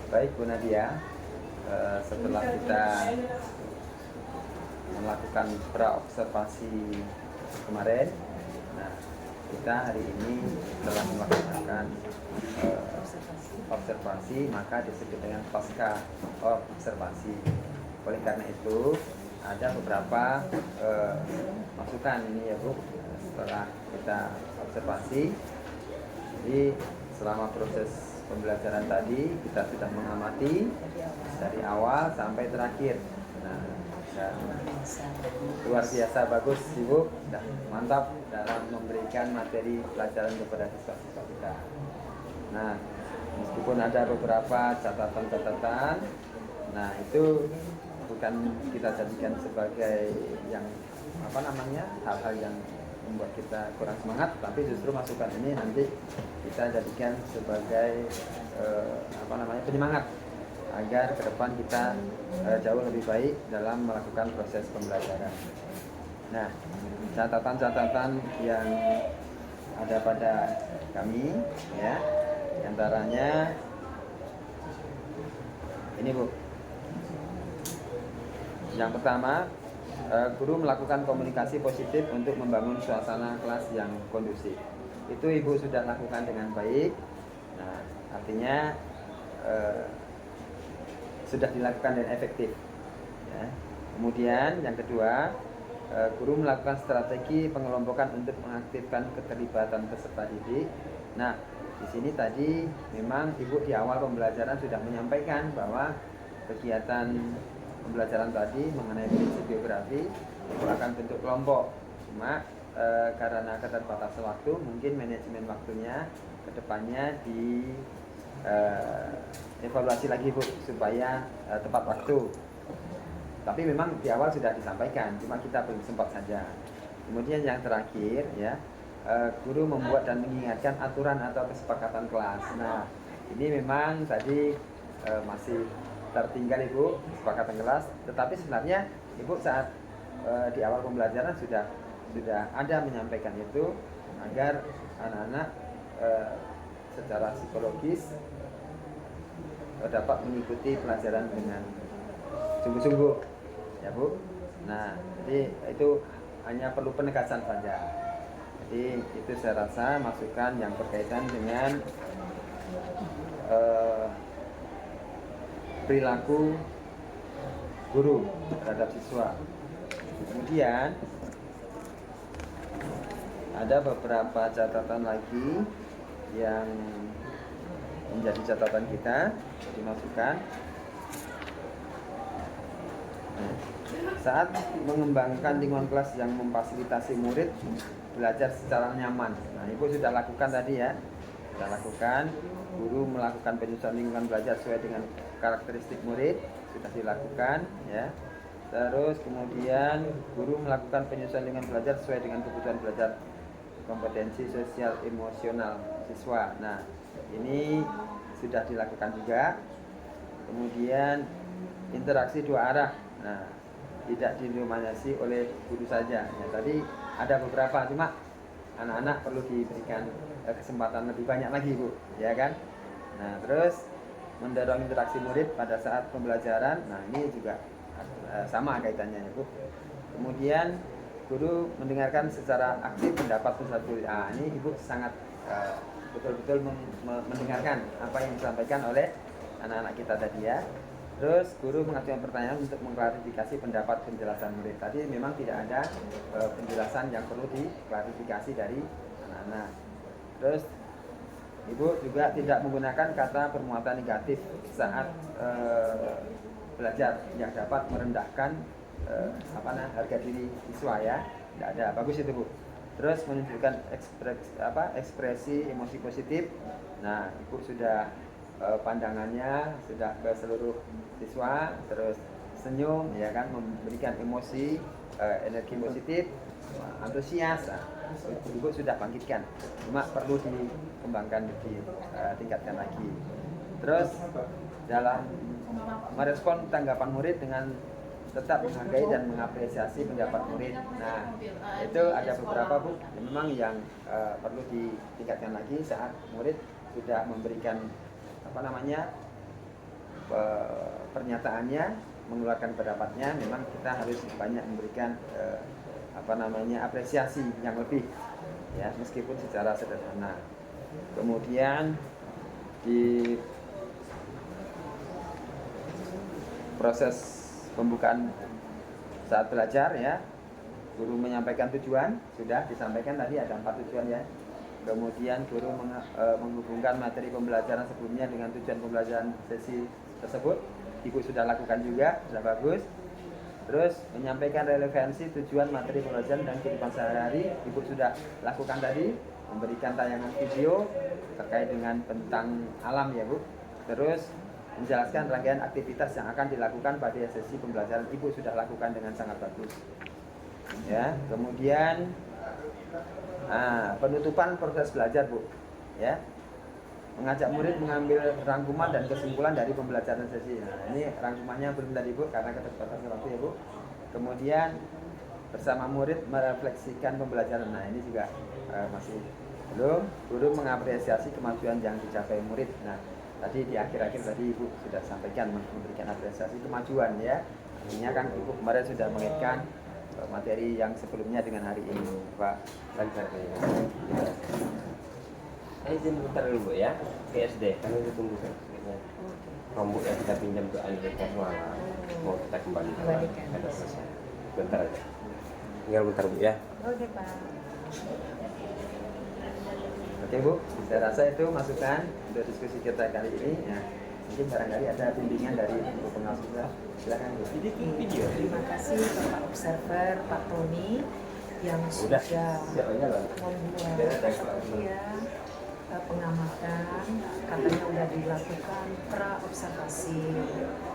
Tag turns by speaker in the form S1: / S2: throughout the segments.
S1: Baik Bu Nadia, setelah kita melakukan pra-observasi kemarin, nah kita hari ini telah melaksanakan observasi, maka disebut dengan pasca observasi. Oleh karena itu ada beberapa masukan ini ya Bu, setelah kita observasi. Jadi selama proses pembelajaran tadi kita sudah mengamati dari awal sampai terakhir. Nah, dan luar biasa bagus Ibu, sudah mantap dalam memberikan materi pelajaran kepada siswa-siswa kita. Nah, meskipun ada beberapa catatan-catatan, nah itu bukan kita jadikan sebagai yang hal-hal yang membuat kita kurang semangat, tapi justru masukan ini nanti kita jadikan sebagai penyemangat agar ke depan kita jauh lebih baik dalam melakukan proses pembelajaran. Nah, catatan-catatan yang ada pada kami ya, antaranya ini Bu. Yang pertama, guru melakukan komunikasi positif untuk membangun suasana kelas yang kondusif. Itu Ibu sudah lakukan dengan baik. Nah, artinya sudah dilakukan dan efektif. Ya. Kemudian yang kedua, guru melakukan strategi pengelompokan untuk mengaktifkan keterlibatan peserta didik. Nah, di sini tadi memang Ibu di awal pembelajaran sudah menyampaikan bahwa kegiatan pembelajaran tadi mengenai prinsip geografi itu akan bentuk kelompok. Cuma karena keterbatasan waktu, mungkin manajemen waktunya ke depannya di evaluasi lagi Bu, supaya tepat waktu. Tapi memang di awal sudah disampaikan, cuma kita belum sempat saja. Kemudian yang terakhir ya, guru membuat dan mengingatkan aturan atau kesepakatan kelas. Nah, ini memang tadi masih tertinggal Ibu kesepakatan kelas, tetapi sebenarnya Ibu saat di awal pembelajaran sudah ada menyampaikan itu agar anak-anak secara psikologis dapat mengikuti pelajaran dengan sungguh-sungguh ya Bu. Nah, jadi itu hanya perlu penegasan saja. Jadi itu saya rasa masukan yang berkaitan dengan perilaku guru terhadap siswa. Kemudian ada beberapa catatan lagi yang menjadi catatan kita, dimasukkan. Saat mengembangkan lingkungan kelas yang memfasilitasi murid belajar secara nyaman. Nah, Ibu sudah lakukan tadi ya. Sudah lakukan, guru melakukan penyusunan lingkungan belajar sesuai dengan karakteristik murid, sudah dilakukan ya. Terus kemudian guru melakukan penyusunan lingkungan belajar sesuai dengan kebutuhan belajar kompetensi sosial emosional siswa. Nah, ini sudah dilakukan juga. Kemudian interaksi dua arah. Nah, tidak didominasi oleh guru saja. Ya, tadi ada beberapa, cuma anak-anak perlu diberikan kesempatan lebih banyak lagi Bu, ya kan? Nah, terus mendorong interaksi murid pada saat pembelajaran. Nah, ini juga sama kaitannya ya Bu. Kemudian guru mendengarkan secara aktif pendapat peserta didik. Nah, ini Ibu sangat betul-betul mendengarkan apa yang disampaikan oleh anak-anak kita tadi ya. Terus guru mengajukan pertanyaan untuk mengklarifikasi pendapat penjelasan murid. Tadi memang tidak ada penjelasan yang perlu diklarifikasi dari anak-anak. Terus Ibu juga tidak menggunakan kata bermuatan negatif saat belajar yang dapat merendahkan harga diri siswa ya. Tidak ada. Bagus itu Bu. Terus menunjukkan ekspresi emosi positif. Nah, Ibu sudah pandangannya sudah ke seluruh siswa, terus senyum ya kan, memberikan emosi energi positif, antusias. Ibu sudah bangkitkan, cuma perlu dikembangkan, ditingkatkan lagi. Terus dalam merespon tanggapan murid dengan tetap menghargai dan mengapresiasi pendapat murid. Nah, itu ada beberapa Bu memang yang perlu ditingkatkan lagi saat murid sudah memberikan pernyataannya, mengeluarkan pendapatnya, memang kita harus banyak memberikan apresiasi yang lebih, ya, meskipun secara sederhana. Kemudian di proses pembukaan saat belajar, ya, guru menyampaikan tujuan, sudah disampaikan tadi ada 4 tujuan, ya. Kemudian guru menghubungkan materi pembelajaran sebelumnya dengan tujuan pembelajaran sesi tersebut. Ibu sudah lakukan juga, sudah bagus. Terus menyampaikan relevansi tujuan materi pembelajaran dan kehidupan sehari-hari, Ibu sudah lakukan tadi. Memberikan tayangan video terkait dengan tentang alam, ya Bu. Terus menjelaskan rangkaian aktivitas yang akan dilakukan pada sesi pembelajaran, Ibu sudah lakukan dengan sangat bagus, ya. Kemudian penutupan proses belajar, Bu, ya, mengajak murid mengambil rangkuman dan kesimpulan dari pembelajaran sesi. Nah, ini rangkumannya belum dari Bu karena keterbatasan waktu, ya Bu. Kemudian bersama murid merefleksikan pembelajaran. Nah, ini juga masih belum. Guru mengapresiasi kemajuan yang dicapai murid. Nah, tadi di akhir-akhir tadi Ibu sudah sampaikan memberikan apresiasi kemajuan, ya. Artinya kan Ibu kemarin sudah mengaitkan materi yang sebelumnya dengan hari ini, Pak.
S2: Lancar ya. Izin bentar dulu Bu ya, ke SD karena kita tunggu kan. Rombok yang kita pinjam untuk anniversary semalam mau kita kembalikan. Ada selesai. Bentar aja. Tinggal bentar Bu ya.
S3: Oke Pak.
S1: Oke Bu, saya rasa itu masukan untuk diskusi kita kali ini. Ya, mungkin barangkali ada bimbingan dari Ibu Pengawas juga. Silakan Bu.
S2: Video.
S3: Terima kasih Bapak Observer Pak Tony yang sudah membuat pengamatan, katanya sudah dilakukan pra-observasi,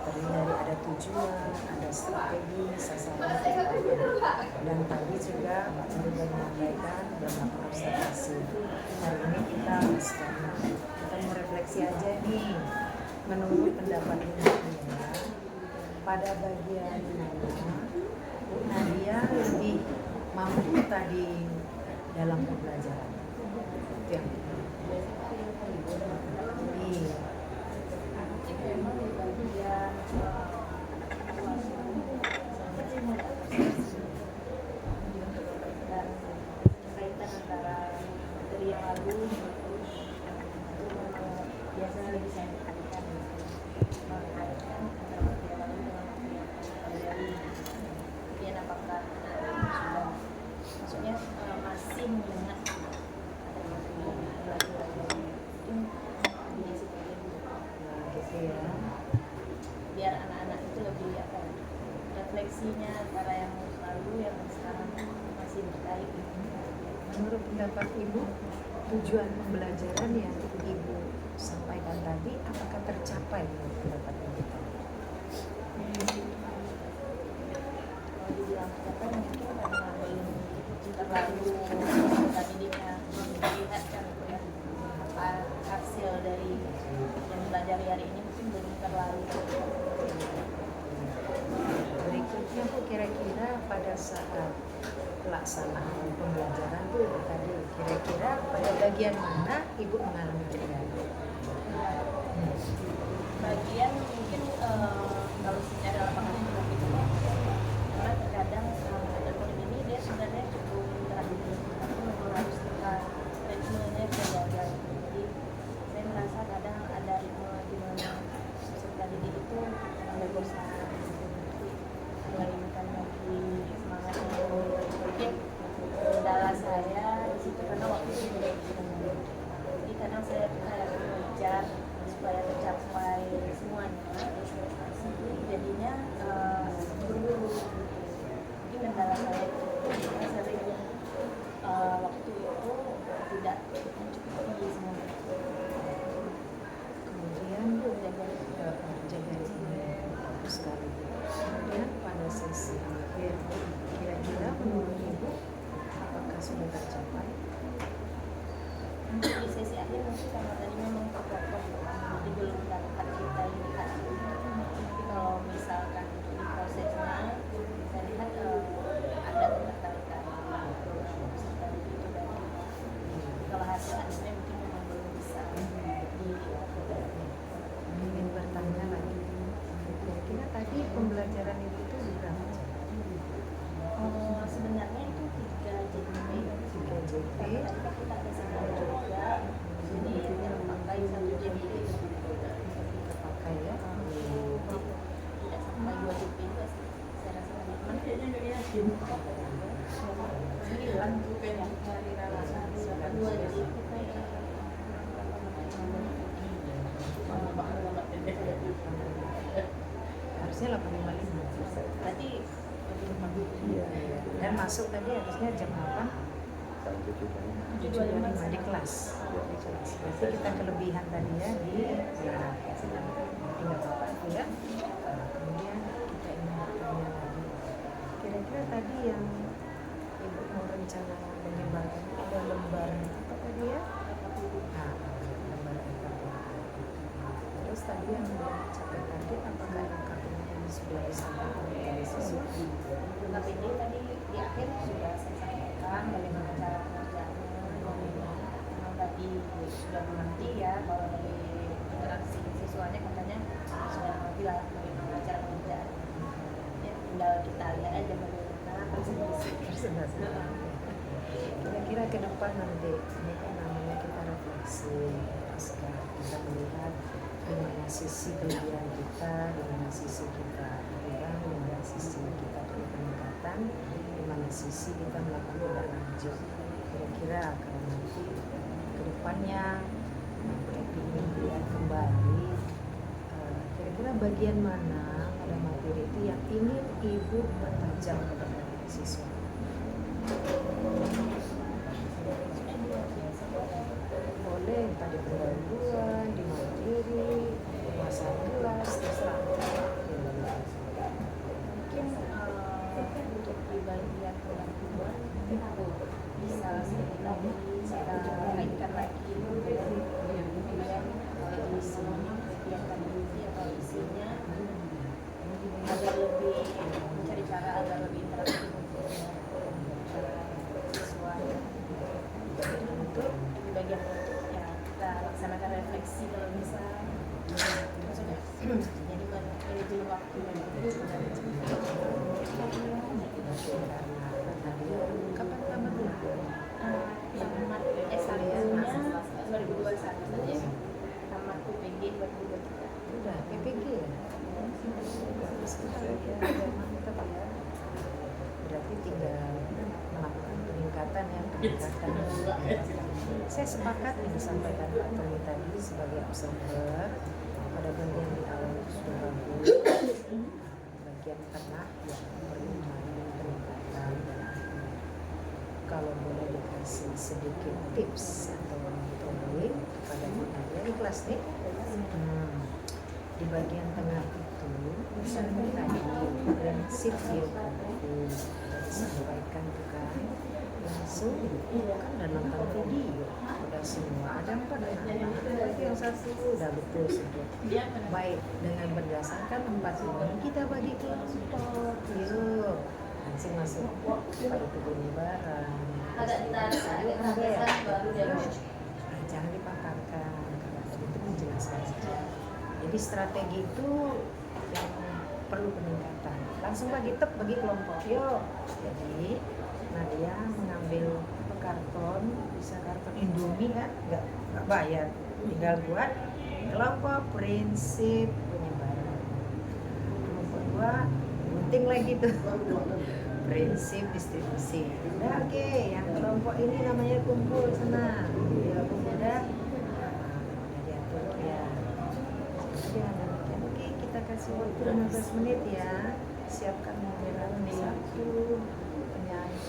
S3: terdiri dari ada tujuan, ada strategi, sasaran, dan tadi juga Pak Tony sudah menyampaikan beberapa observasi. Hari ini kita mau refleksi aja nih, menurut pendapat Nadia, pada bagian mana Bu Nadia lebih mampu tadi dalam pembelajaran. Itu yang
S4: kaitan antara materi yang lalu biasanya lebih saya tekankan mengaitkan antara materi yang lalu dengan materi yang baru. Kemudian apakah sudah maksudnya masih mengingat ada materi yang lalu mungkin di situ gitu ya, biar anak-anak itu lebih refleksinya antara yang lalu yang sekarang masih terkait.
S3: menurut pendapat Ibu, tujuan pembelajaran yang Ibu sampaikan tadi apakah tercapai menurut pendapat Ibu?
S4: Kalau dibilang tercapai mungkin karena belum terlalu tadinya melihat kan ya, apa hasil dari yang belajar hari ini mungkin belum terlalu.
S3: Berikutnya Bu, kira-kira pada saat pelaksanaan pembelajaran Bu tadi, kira-kira pada bagian mana Ibu mengalami kendala?
S4: Bagian mungkin kalau secara lapangan itu lebih cepat karena terkadang metode ini dia sebenarnya cukup interaktif tapi memang harus kita ritmenya kita jaga. Jadi saya merasa kadang ada ritme di mana peserta didik itu mulai bosan, mulai bukan lagi semangatnya. Mungkin kendala saya di situ karena waktu itu tidak. Jadi kadang saya
S3: harusnya 8.55.
S4: Berarti lebih lebih.
S2: Iya.
S3: Dan masuk tadi harusnya jam 8
S2: Jam 7 kan.
S3: 7.25 di kelas. Berarti kita kelebihan tadi ya di tinggal apa itu ya. Nah, kemudian kita ingin bertanya lagi. Kira-kira tadi yang Ibu mau rencana menyebarkan ada lembar apa tadi ya? Nah, lembar LKP. Terus tadi yang dicapai tadi apakah LKP ini sudah disampaikan kepada siswa?
S4: KPD tadi di akhir sudah saya sampaikan bagaimana cara pengerjaannya. Memang tadi sudah mengerti ya bahwa dari interaksi siswanya katanya sudah mengerti lah bagaimana cara pengerjaan. Ya, tinggal kita lihat aja bagaimana presentasi.
S3: Kira-kira ke depan nanti ini kan namanya kita refleksi pasca kita melihat di mana sisi kelebihan kita, di mana sisi kita kurang, di mana sisi kita perlu peningkatan, di mana sisi kita melakukan tindak lanjut. Kira-kira kalau nanti ke depannya kita ingin melihat kembali kira-kira bagian mana pada materi itu yang ingin Ibu bertajam kepada siswa. Boleh tadi pendahuluan, di materi, masa kelas, terserah.
S4: Mungkin untuk di bagian pendahuluan bisa lagi saya kaitkan lagi kemudian isi kegiatan inti atau isinya agar lebih mencari cara agar lebih interaktif untuk siswa. Untuk di bagian untuk ya kita laksanakan refleksi kalau bisa, maksudnya jadi manajemen waktu
S3: Kapan tamatnya?
S4: tamat S1-nya 2021 saja, tamat UPG 2023.
S3: Udah PPG ya? Bagus sekali ya, mantap ya. Berarti tinggal melakukan peningkatan ya, peningkatan. Saya sepakat yang disampaikan Pak Tony tadi sebagai observer pada bagian di awal itu sudah bagus, bagian tengah yang perlu peningkatan. Kalau boleh dikasih sedikit tips atau metode kepada kita di kelas nih, di bagian tengah itu misalnya tadi prinsip biografi disampaikan tuh kan langsung kan udah nonton video udah semua ada 4 anak yang satu udah betul sebut baik dengan berdasarkan 4 ini kita bagi kelompok yuk langsung masuk pada tubuhnya barang jangan dipaparkan karena tadi itu menjelaskan saja. Jadi strategi itu yang perlu peningkatan. Langsung bagi kelompok. Yuk. Jadi Nadia mengambil karton, bisa karton Indomie kan, nggak bayar, tinggal buat kelompok prinsip penyebaran. Kelompok 2 gunting lagi tuh prinsip distribusi. Udah oke, yang kelompok ini namanya kumpul sana. Ya udah diatur ya. Oke, kita kasih waktu 15 menit ya. Siapkan moderator 1, penyanyi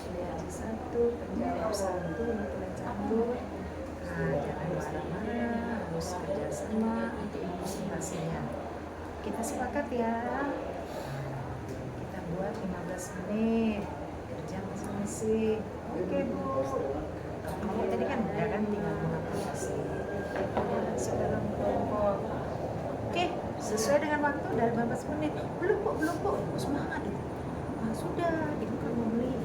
S3: 1, penjawab 1, tulis campur. Nah, jangan marah-marah, harus kerjasama untuk presentasinya. Kita sepakat ya. Kita buat 15 menit kerja masing-masing. Oke Bu. Kamu tadi kan udah kan tinggal mengaplikasi. Masuk dalam kelompok. Oke, sesuai dengan waktu dari 15 menit. Belum kok, semangat itu. Nah, sudah, itu kan membeli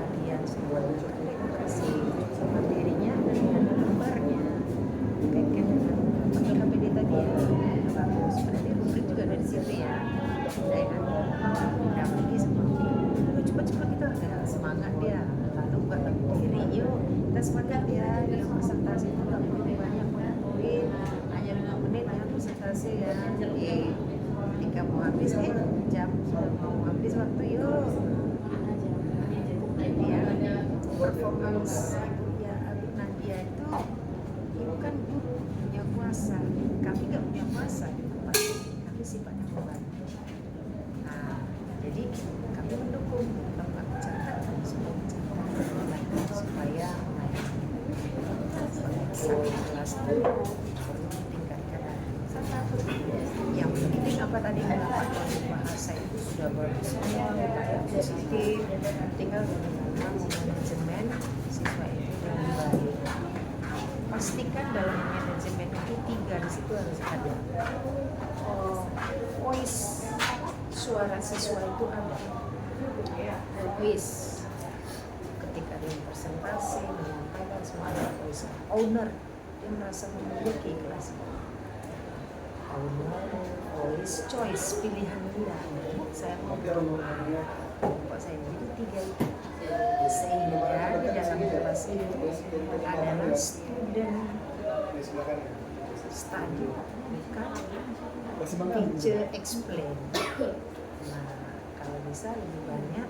S3: kalian semua. Terima kasih materinya dan dengan gambarnya. Kaitkan dengan pakai KPD tadi ya. Bagus. Berarti rubrik juga dari situ ya. Udah ya. Udah pergi seperti. Cepat-cepat kita agak semangat dia. Lalu buat diri. Yuk, kita sepakat ya. Dalam presentasi itu nggak perlu banyak poin. Hanya 5 menit ya presentasi ya. Jadi ketika mau habis jam sudah mau habis waktu yuk. Jadi ya performance ibu ya Abu Nadia itu ibu kan guru punya kuasa. Kami nggak punya kuasa di tempat. Kami sifatnya membantu. bagus semua kayak positif, tinggal bagaimana manajemen siswa itu dengan baik. Pastikan dalam manajemen itu 3 di situ harus ada. Voice suara siswa itu ada. Voice ketika dia presentasi menyampaikan semua ada voice. Owner dia merasa memiliki kelas. Owner, voice, choice pilihan dia. Saya mau kok saya jadi 3 itu. Sehingga di dalam kelas itu adalah student study, bukan teacher explain. Nah, kalau bisa lebih banyak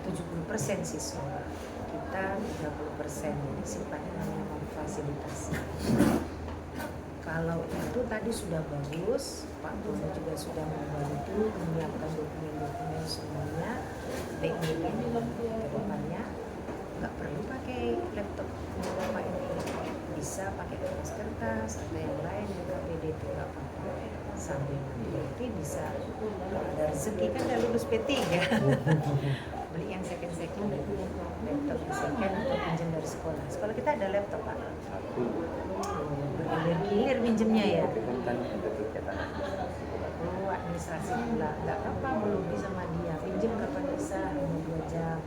S3: 70% siswa, kita 30% jadi sifatnya namanya memfasilitasi. Kalau itu tadi sudah bagus, Pak Tono juga sudah membantu menyiapkan dokumen-dokumen semuanya. Tekniknya ke depannya nggak perlu pakai laptop Bapak ini, bisa pakai kertas atau yang lain yang KPD itu nggak apa-apa. Sambil nanti bisa kalau ada rezeki kan udah lulus P3 beli yang second laptop second atau pinjam dari sekolah. Sekolah kita ada laptop Pak. Bergilir minjemnya ya. Administrasi pula nggak apa-apa, belum sama dia pinjam kapan bisa, hanya 2 jam.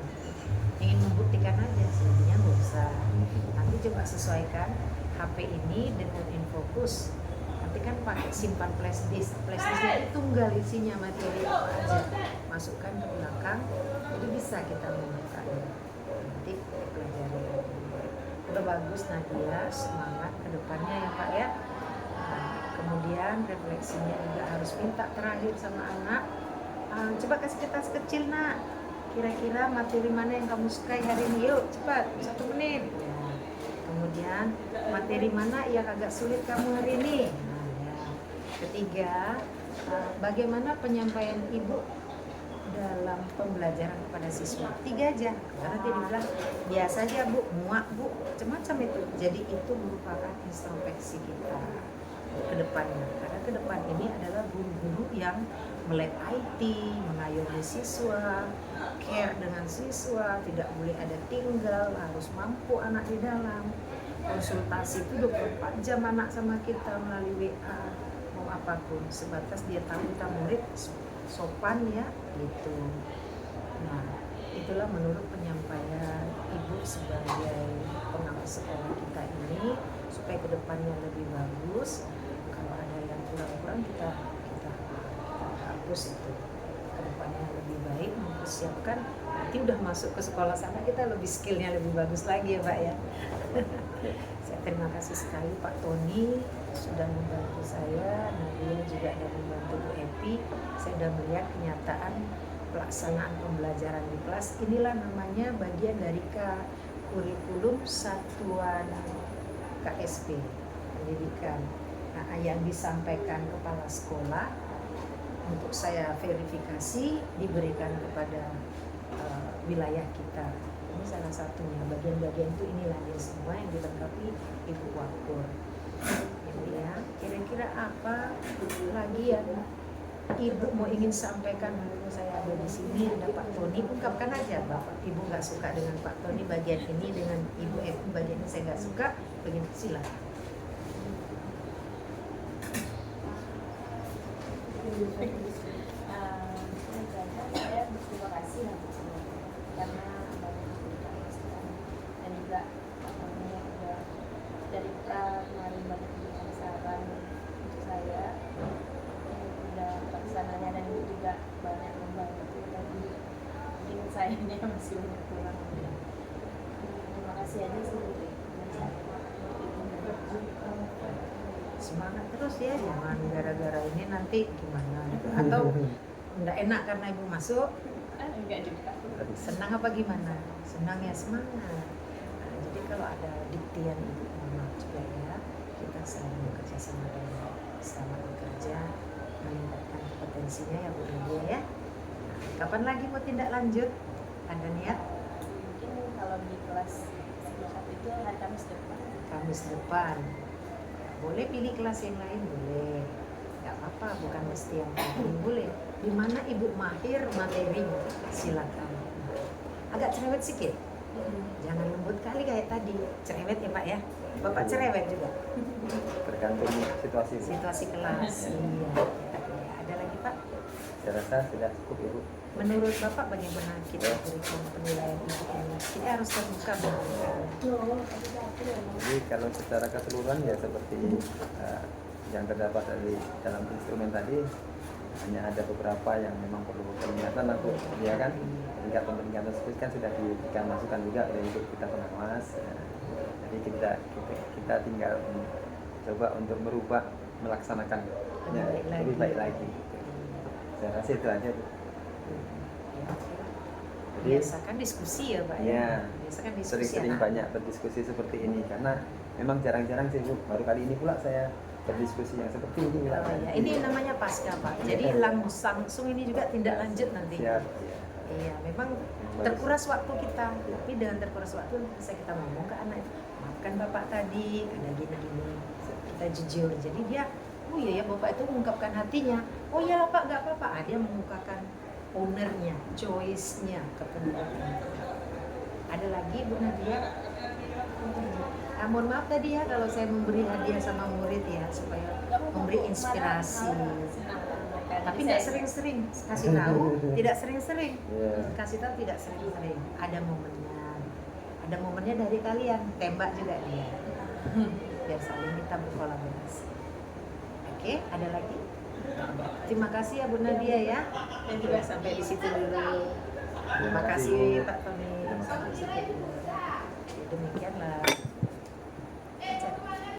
S3: Ingin membuktikan aja sebenarnya nggak usah. Nanti coba sesuaikan HP ini dengan InFocus. Nanti kan pakai simpan flash disk itu tunggal isinya materi apa aja, masukkan ke belakang, jadi bisa kita membukanya. Nanti pelajari. Udah bagus Nadia, semangat ke depannya ya Pak ya. Kemudian refleksinya juga harus minta terakhir sama anak, coba kasih kertas kecil nak, kira-kira materi mana yang kamu sukai hari ini, yuk cepat 1 menit. Kemudian materi mana yang agak sulit kamu hari ini. Ketiga, bagaimana penyampaian ibu dalam pembelajaran kepada siswa. 3 aja, karena dia bilang biasa aja bu, muak bu, macam-macam itu. Jadi itu merupakan introspeksi kita ke depannya, karena ke depan ini adalah guru-guru yang melek IT, mengayomi siswa, care dengan siswa, tidak boleh ada tinggal, harus mampu anak di dalam. Konsultasi itu 24 jam anak sama kita melalui WA, mau apapun, sebatas dia tahu kita murid sopan ya gitu. Nah, itulah menurut penyampaian ibu sebagai pengawas sekolah kita ini, supaya ke depannya lebih bagus. Kalau ada yang kurang-kurang kita hapus itu, ke depannya lebih baik, mempersiapkan nanti udah masuk ke sekolah sana kita lebih skillnya lebih bagus lagi ya Pak ya. Saya terima kasih sekali Pak Tony sudah membantu saya, Nadia juga dan membantu Bu Epi. Saya sudah melihat kenyataan pelaksanaan pembelajaran di kelas. Inilah namanya bagian dari kurikulum satuan KSP pendidikan. Nah, yang disampaikan kepala sekolah untuk saya verifikasi diberikan kepada wilayah kita. Ini salah satunya, bagian-bagian itu inilah dia semua yang dilengkapi Ibu Wakur. Ini ya, kira-kira apa lagi yang Ibu mau ingin sampaikan? Mumpung saya ada di sini, ada Pak Tony, ungkapkan aja Bapak. Ibu nggak suka dengan Pak Tony bagian ini, dengan Ibu Epi bagian ini saya nggak suka, bagian silakan.
S4: Saya berterima kasih karena dan juga dari kemarin banyak memberikan saran untuk saya udah pelaksananya, dan juga banyak membantu, tapi mungkin saya ini masih banyak kurang. Terima kasih aja sih.
S3: Semangat terus ya, jangan gara-gara ini nanti gimana gitu. Atau enggak enak karena ibu masuk,
S4: Enggak juga.
S3: senang apa gimana? Senang ya, semangat. Nah, jadi kalau ada diktian ibu mohon maaf juga ya, kita saling bekerja sama dengan selamat bekerja, meningkatkan kompetensinya ya Bu Nadia ya. Nah, kapan lagi mau tindak lanjut? Ada niat?
S4: Mungkin kalau di kelas 1 itu hari Kamis depan.
S3: Kamis depan. Boleh pilih kelas yang lain, boleh. nggak apa-apa, bukan mesti yang penting, boleh. Di mana ibu mahir materi, silakan. Agak cerewet sedikit, jangan lembut kali kayak tadi. Cerewet ya Pak ya, Bapak cerewet juga.
S1: Tergantung situasi.
S3: Kelas. Iya. Ada lagi Pak?
S1: Saya rasa sudah cukup Ibu.
S3: Menurut Bapak bagaimana kita berikan penilaian ibu ini? Kita harus terbuka memberikannya.
S1: Jadi kalau secara keseluruhan ya seperti yang terdapat dalam instrumen tadi, hanya ada beberapa yang memang perlu peningkatan untuk ya kan, tingkat pendidikan tersebut kan sudah diberikan masukan juga oleh ibu kita pengawas. Jadi kita tinggal coba untuk merubah, melaksanakannya lebih baik lagi. Saya rasa itu aja Bu. Jadi
S3: Biasakan diskusi ya Pak
S1: ya,
S3: Biasakan diskusi
S1: sering-sering
S3: anak.
S1: banyak berdiskusi seperti ini karena memang jarang-jarang sih Bu. Baru kali ini pula saya berdiskusi yang seperti ini.
S3: Oh, ya. Ini namanya pasca Pak. Jadi langsung ini juga tindak lanjut nanti.
S1: Siap. Ya.
S3: Iya, memang terkuras waktu kita. Tapi dengan terkuras waktu bisa kita ngomong ke anak, maafkan Bapak tadi ada gini-gini. Kita jujur. Jadi dia, oh iya ya Bapak itu mengungkapkan hatinya. Oh iya Pak, nggak apa-apa. Dia mengungkapkan ownernya, choice-nya ke pendidikan. Ada lagi Bu Nadia? Mohon maaf tadi ya kalau saya memberi hadiah sama murid ya supaya memberi inspirasi. Tapi tidak sering-sering kasih tahu, tidak sering-sering kasih tahu, tidak sering-sering. Ada momennya dari kalian, tembak juga dia. Biar saling kita berkolaborasi. Oke, ada lagi? Terima kasih ya Bu Nadia ya. Dan juga sampai di situ dulu. Terima kasih Pak Tony. Sampai di situ dulu. Demikianlah.